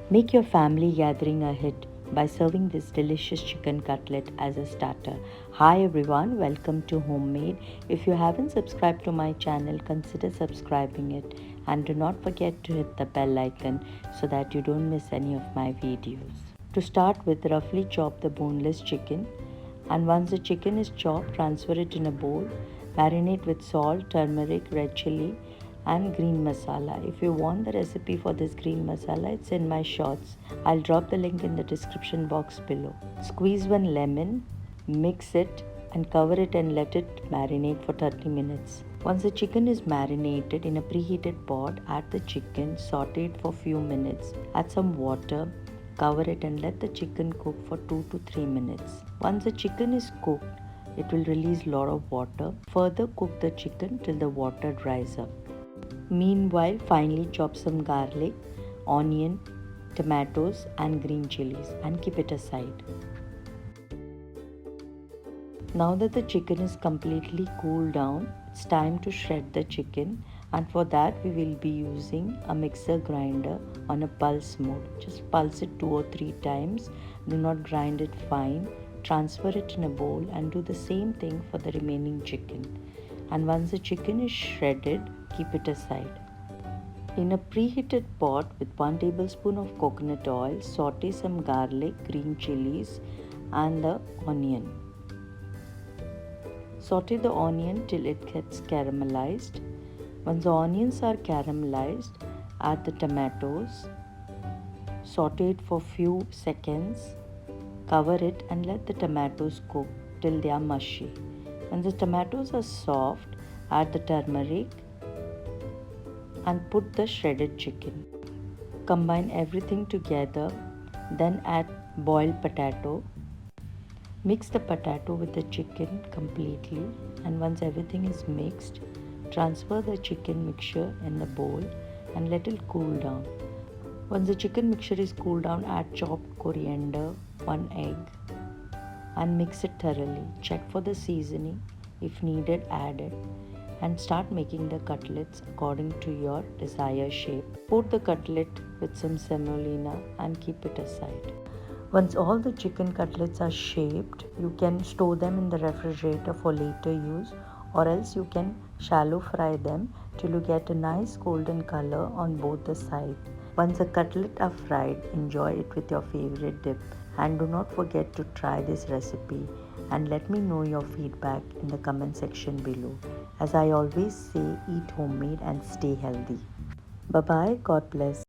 Make your family gathering a hit by serving this delicious chicken cutlet as a starter. Hi everyone, welcome to Homemade. If you haven't subscribed to my channel, consider subscribing it and do not forget to hit the bell icon so that you don't miss any of my videos. To start with, roughly chop the boneless chicken, and once the chicken is chopped, transfer it in a bowl. Marinate with salt, turmeric, red chilli and green masala. If you want the recipe for this green masala, it's in my shorts. I'll drop the link in the description box below. Squeeze one lemon, mix it and cover it and let it marinate for 30 minutes. Once the chicken is marinated in a preheated pot, add the chicken, saute it for few minutes. Add some water, cover it and let the chicken cook for 2 to 3 minutes. Once the chicken is cooked, it will release a lot of water. Further cook the chicken till the water dries up. Meanwhile, finely chop some garlic, onion, tomatoes and green chilies and keep it aside. Now that the chicken is completely cooled down, it's time to shred the chicken, and for that we will be using a mixer grinder on a pulse mode. Just pulse it 2 or 3 times. Do not grind it fine. Transfer it in a bowl and do the same thing for the remaining chicken. And once the chicken is shredded, keep it aside. In a preheated pot with 1 tablespoon of coconut oil, saute some garlic, green chilies and the onion. Saute the onion till it gets caramelized. Once the onions are caramelized, add the tomatoes. Saute it for few seconds. Cover it and let the tomatoes cook till they are mushy. When the tomatoes are soft, add the turmeric and put the shredded chicken. Combine everything together, then add boiled potato. Mix the potato with the chicken completely, and once everything is mixed, transfer the chicken mixture in the bowl and let it cool down. Once the chicken mixture is cooled down, add chopped coriander, 1 egg and mix it thoroughly. Check for the seasoning. If needed, add it and start making the cutlets according to your desired shape. Coat the cutlet with some semolina and keep it aside. Once all the chicken cutlets are shaped, you can store them in the refrigerator for later use, or else you can shallow fry them till you get a nice golden color on both the sides. Once the cutlets are fried, enjoy it with your favorite dip. And do not forget to try this recipe and let me know your feedback in the comment section below. As I always say, eat homemade and stay healthy. Bye bye. God bless.